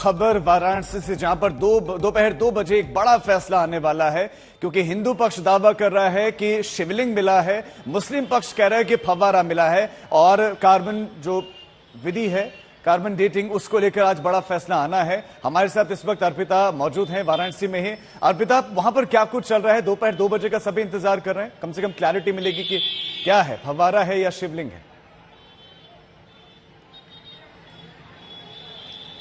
खबर वाराणसी से, जहां पर दोपहर 2 बजे एक बड़ा फैसला आने वाला है, क्योंकि हिंदू पक्ष दावा कर रहा है कि शिवलिंग मिला है, मुस्लिम पक्ष कह रहा है कि फव्वारा मिला है, और कार्बन जो विधि है, कार्बन डेटिंग, उसको लेकर आज बड़ा फैसला आना है। हमारे साथ इस वक्त अर्पिता मौजूद हैं वाराणसी में ही। अर्पिता, वहां पर क्या कुछ चल रहा है? दोपहर 2 बजे का सभी इंतजार कर रहे हैं, कम से कम क्लैरिटी मिलेगी कि क्या है, फव्वारा है या शिवलिंग है।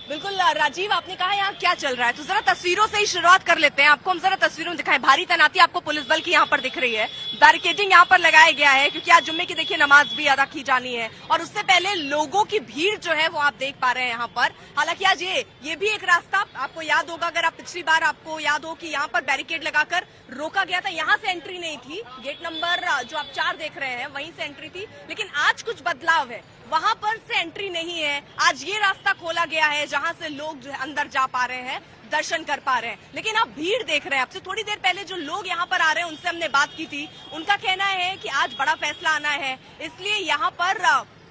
बिल्कुल राजीव, आपने कहा यहाँ क्या चल रहा है, तो जरा तस्वीरों से ही शुरुआत कर लेते हैं। आपको हम जरा तस्वीरों में दिखाएं। भारी तैनाती आपको पुलिस बल की यहाँ पर दिख रही है, बैरिकेडिंग यहाँ पर लगाया गया है, क्योंकि आज जुम्मे की देखिए नमाज भी अदा की जानी है, और उससे पहले लोगों की भीड़ जो है वो आप देख पा रहे हैं यहाँ पर। हालांकि आज ये भी एक रास्ता, आपको याद होगा, अगर आप पिछली बार आपको याद हो कि यहाँ पर बैरिकेड लगाकर रोका गया था, यहाँ से एंट्री नहीं थी, गेट नंबर जो आप 4 देख रहे हैं वहीं से एंट्री थी, लेकिन आज कुछ बदलाव है, वहां पर से एंट्री नहीं है। आज ये रास्ता खोला गया है जहां से लोग जो है अंदर जा पा रहे हैं, दर्शन कर पा रहे हैं। लेकिन आप भीड़ देख रहे हैं। आपसे थोड़ी देर पहले जो लोग यहाँ पर आ रहे हैं उनसे हमने बात की थी, उनका कहना है कि आज बड़ा फैसला आना है, इसलिए यहाँ पर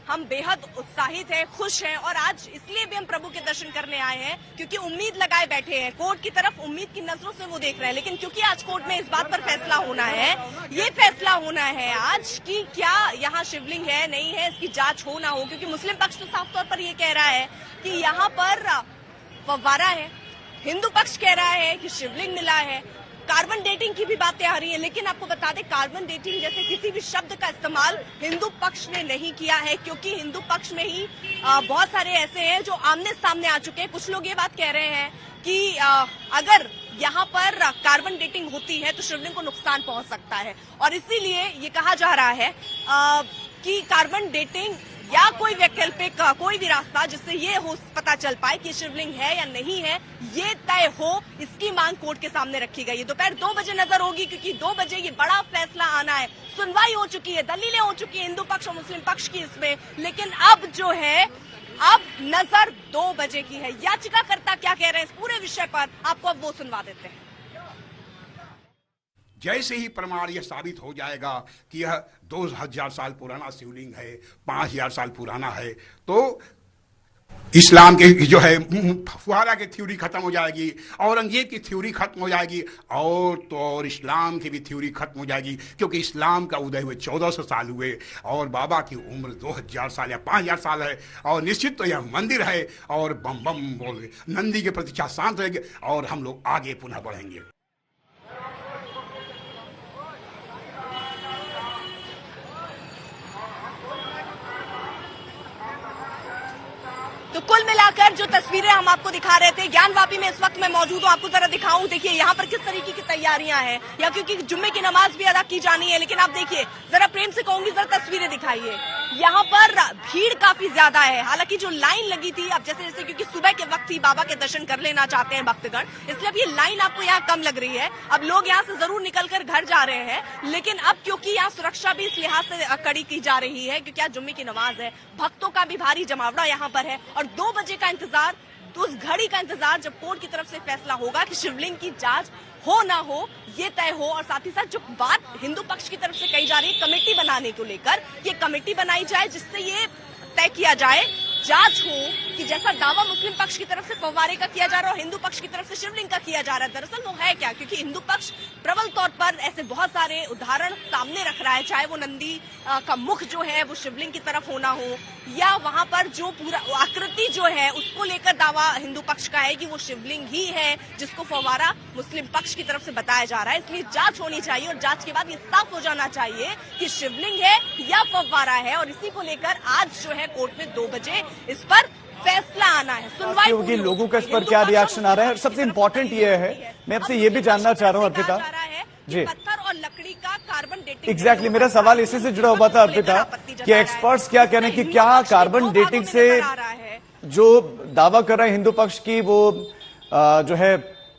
हम बेहद उत्साहित हैं, खुश हैं, और आज इसलिए भी हम प्रभु के दर्शन करने आए हैं क्योंकि उम्मीद लगाए बैठे हैं, कोर्ट की तरफ उम्मीद की नजरों से वो देख रहे हैं। लेकिन क्योंकि आज कोर्ट में इस बात पर फैसला होना है, ये फैसला होना है आज कि क्या यहाँ शिवलिंग है नहीं है, इसकी जांच हो ना हो, क्योंकि मुस्लिम पक्ष तो साफ तौर पर ये कह रहा है कि यहाँ पर फव्वारा है, हिंदू पक्ष कह रहा है कि शिवलिंग मिला है, कार्बन डेटिंग की भी बातें आ रही हैं। लेकिन आपको बता दें, कार्बन डेटिंग जैसे किसी भी शब्द का इस्तेमाल हिंदू पक्ष ने नहीं किया है, क्योंकि हिंदू पक्ष में ही बहुत सारे ऐसे हैं जो आमने सामने आ चुके हैं। कुछ लोग ये बात कह रहे हैं कि अगर यहाँ पर कार्बन डेटिंग होती है तो शिवलिंग को नुकसान पहुंच सकता है, और इसीलिए ये कहा जा रहा है कि कार्बन डेटिंग या कोई वैकल्पिक कोई भी रास्ता जिससे ये हो पता चल पाए कि शिवलिंग है या नहीं है, ये तय हो, इसकी मांग कोर्ट के सामने रखी गई है। दोपहर 2 बजे नजर होगी, क्योंकि 2 बजे ये बड़ा फैसला आना है। सुनवाई हो चुकी है, दलीलें हो चुकी है हिंदू पक्ष और मुस्लिम पक्ष की इसमें, लेकिन अब जो है अब नजर 2 बजे की है। याचिकाकर्ता क्या कह रहे हैं इस पूरे विषय पर, आपको अब वो सुनवा देते हैं। जैसे ही प्रमाण यह साबित हो जाएगा कि यह 2000 साल पुराना शिवलिंग है, 5000 साल पुराना है, तो इस्लाम के जो है फव्वारा की थ्योरी खत्म हो जाएगी, औरंगजेब की थ्योरी खत्म हो जाएगी, और इस्लाम की भी थ्योरी खत्म हो जाएगी, क्योंकि इस्लाम का उदय हुए 1400 साल हुए और बाबा की उम्र 2000 साल या 5000 साल है, और निश्चित तो यह मंदिर है, और बम बम बोल नंदी के प्रतीक्षा शांत रहेगी, और हम लोग आगे पुनः बढ़ेंगे। तो कुल मिलाकर जो तस्वीरें हम आपको दिखा रहे थे, ज्ञानवापी में इस वक्त मैं मौजूद हूँ, आपको जरा दिखाऊं। देखिए यहाँ पर किस तरीके की तैयारियां हैं, या क्योंकि जुम्मे की नमाज भी अदा की जानी है। लेकिन आप देखिए, जरा प्रेम से कहूंगी, जरा तस्वीरें दिखाइए। यहाँ पर भीड़ काफी ज्यादा है। हालांकि जो लाइन लगी थी, अब जैसे जैसे क्योंकि सुबह के वक्त ही बाबा के दर्शन कर लेना चाहते हैं भक्तगण, इसलिए अब ये लाइन आपको यहाँ कम लग रही है। अब लोग यहाँ से जरूर निकलकर घर जा रहे हैं, लेकिन अब क्योंकि यहाँ सुरक्षा भी इस लिहाज से कड़ी की जा रही है, क्योंकि आज जुम्मे की नमाज है, भक्तों का भी भारी जमावड़ा यहाँ पर है, और 2 बजे का इंतजार, तो उस घड़ी का इंतजार जब कोर्ट की तरफ से फैसला होगा कि शिवलिंग की जांच हो ना हो, ये तय हो। और साथ ही साथ जो बात हिंदू पक्ष की तरफ से कही जा रही है कमेटी बनाने को लेकर, ये कमेटी बनाई जाए जिससे ये तय किया जाए, जांच हो कि जैसा दावा मुस्लिम पक्ष की तरफ से फव्वारे का किया जा रहा है और हिंदू पक्ष की तरफ से शिवलिंग का किया जा रहा है, दरअसल वो है क्या। क्योंकि हिंदू पक्ष प्रबल तौर पर ऐसे बहुत सारे उदाहरण सामने रख रहा है, चाहे वो नंदी का मुख जो है वो शिवलिंग की तरफ होना हो, या वहां पर जो पूरा आकृति जो है उसको लेकर दावा हिंदू पक्ष का है कि वो शिवलिंग ही है, जिसको फव्वारा मुस्लिम पक्ष की तरफ से बताया जा रहा है। इसलिए जांच होनी चाहिए, और जांच के बाद ये साफ हो जाना चाहिए कि शिवलिंग है या फव्वारा है, और इसी को लेकर आज जो है कोर्ट में 2 बजे इस पर फैसला आना है। सुनवाई होगी, लोगों का इस पर क्या रिएक्शन आ रहा है। और सबसे इम्पोर्टेंट ये है, मैं आपसे ये भी जानना चाह रहा हूँ अर्पिता जी, पत्थर और लकड़ी का कार्बन डेटिंग, एग्जैक्टली मेरा सवाल इसी से जुड़ा हुआ था अर्पिता, कि एक्सपर्ट्स क्या कह रहे हैं कि क्या कार्बन डेटिंग से जो दावा कर रहे हैं हिंदू पक्ष की वो जो है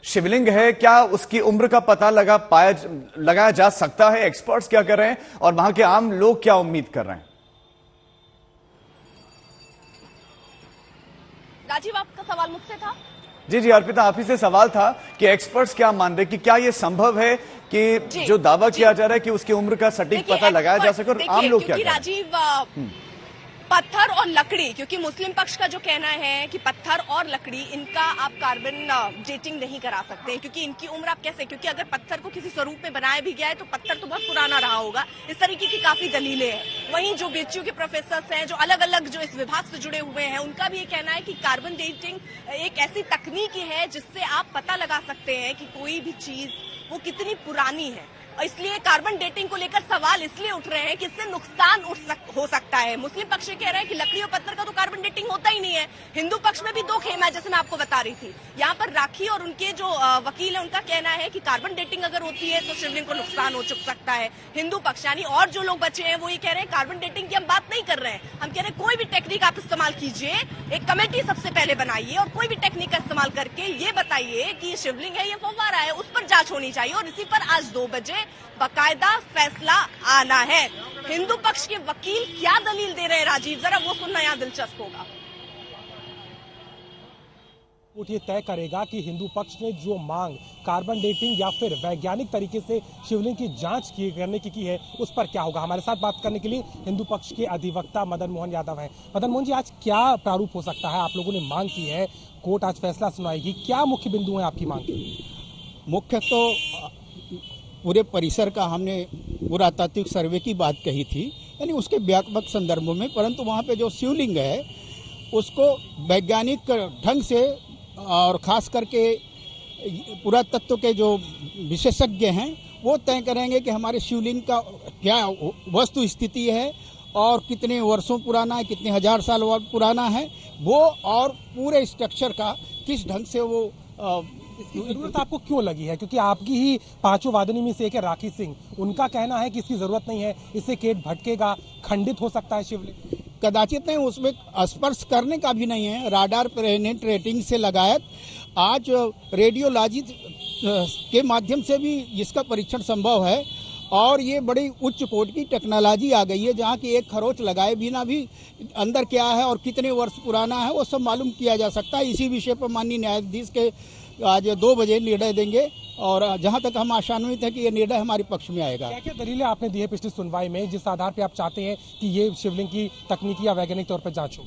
शिवलिंग है, क्या उसकी उम्र का पता लगाया जा सकता है? एक्सपर्ट्स क्या कर रहे हैं और वहां के आम लोग क्या उम्मीद कर रहे हैं? राजीव, आपका सवाल मुझसे था? जी जी अर्पिता, आप ही से सवाल था कि एक्सपर्ट्स क्या मान रहे हैं कि क्या यह संभव है कि जो दावा किया जा रहा है कि उसकी उम्र का सटीक पता लगाया जा सके, और आम लोग क्या करें? राजीव, पत्थर और लकड़ी, क्योंकि मुस्लिम पक्ष का जो कहना है कि पत्थर और लकड़ी इनका आप कार्बन डेटिंग नहीं करा सकते, क्योंकि इनकी उम्र आप कैसे, क्योंकि अगर पत्थर को किसी स्वरूप में बनाया भी गया है तो पत्थर तो बहुत पुराना रहा होगा। इस तरीके की काफी दलीलें हैं। वहीं जो बीएचयू के प्रोफेसर हैं, जो अलग अलग जो इस विभाग से जुड़े हुए हैं, उनका भी ये कहना है कि कार्बन डेटिंग एक ऐसी तकनीक है जिससे आप पता लगा सकते हैं कि कोई भी चीज वो कितनी पुरानी है। और इसलिए कार्बन डेटिंग को लेकर सवाल इसलिए उठ रहे हैं कि इससे नुकसान हो सकता है। मुस्लिम पक्ष कह रहे हैं कि लकड़ी और पत्थर का तो कार्बन डेटिंग होता ही नहीं है। हिंदू पक्ष में भी दो खेमा है, जैसे मैं आपको बता रही थी। यहाँ पर राखी और उनके जो वकील है, उनका कहना है कि कार्बन डेटिंग अगर होती है तो शिवलिंग को नुकसान हो सकता है। हिंदू पक्ष यानी और जो लोग बचे हैं वो ये कह रहे हैं कार्बन डेटिंग की हम बात नहीं कर रहे हैं, हम कह रहे हैं कोई भी टेक्निक आप इस्तेमाल कीजिए, एक कमेटी सबसे पहले बनाइए और कोई भी टेक्निक का इस्तेमाल करके ये बताइए कि ये शिवलिंग है, ये फव्वारा है, उस पर जांच होनी चाहिए और इसी पर आज 2 बजे बाकायदा फैसला आना है। हिंदू पक्ष के वकील क्या दलील दे रहे हैं राजीव, जरा वो सुनना यहाँ दिलचस्प होगा। ये तय करेगा कि हिंदू पक्ष ने जो मांग कार्बन डेटिंग या फिर वैज्ञानिक तरीके से शिवलिंग की जांच करने की है, उस पर क्या होगा। हमारे साथ बात करने के लिए हिंदू पक्ष के अधिवक्ता मदन मोहन यादव हैं। मदन मोहन जी, आज क्या प्रारूप हो सकता है? आप लोगों ने मांग की है, कोर्ट आज फैसला सुनाएगी, क्या मुख्य बिंदु है आपकी मांग के? मुख्य तो पूरे परिसर का हमने पुरातात्विक सर्वे की बात कही थी, यानी उसके व्यापक संदर्भों में, परंतु वहाँ पे जो शिवलिंग है उसको वैज्ञानिक ढंग से और खास करके पुरातत्व के जो विशेषज्ञ हैं वो तय करेंगे कि हमारे शिवलिंग का क्या वस्तु स्थिति है और कितने वर्षों पुराना है, कितने हजार साल पुराना है वो, और पूरे स्ट्रक्चर का किस ढंग से वो जरूरत आपको क्यों लगी है? क्योंकि आपकी ही 5 वादनी में से एक है राखी सिंह, उनका कहना है कि इसकी जरूरत नहीं है, इससे केट भटकेगा, खंडित हो सकता है शिवलिंग। कदाचित नहीं, उसमें स्पर्श करने का भी नहीं है। राडार पेनेट्रेटिंग से लगायत आज रेडियोलॉजी के माध्यम से भी इसका परीक्षण संभव है और ये बड़ी उच्च कोटि की टेक्नोलॉजी आ गई है जहाँ की एक खरोच लगाए बिना भी अंदर क्या है और कितने वर्ष पुराना है वो सब मालूम किया जा सकता है। इसी विषय पर माननीय न्यायाधीश के आज 2 बजे निर्णय देंगे और जहां तक हम आशान्वित है कि ये निर्णय हमारे पक्ष में आएगा। क्या क्या दलीलें आपने दी है पिछली सुनवाई में जिस आधार पे आप चाहते हैं कि ये शिवलिंग की तकनीकी या वैज्ञानिक तौर पर जांच हो?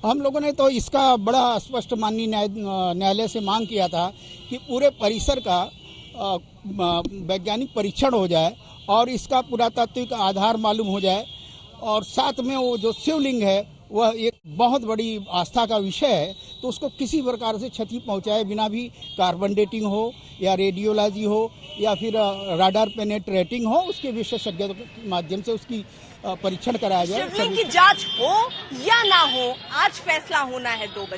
हम लोगों ने तो इसका बड़ा स्पष्ट माननीय न्यायालय से मांग किया था कि पूरे परिसर का वैज्ञानिक परीक्षण हो जाए और इसका पुरातात्विक आधार मालूम हो जाए और साथ में वो जो शिवलिंग है वह एक बहुत बड़ी आस्था का विषय है, तो उसको किसी प्रकार से क्षति पहुंचाए बिना भी कार्बन डेटिंग हो या रेडियोलॉजी हो या फिर राडार पेनेट्रेटिंग हो, उसके विशेषज्ञों के माध्यम से उसकी परीक्षण कराया जाए। शिवलिंग की जांच हो या ना हो, आज फैसला होना है 2 बजे।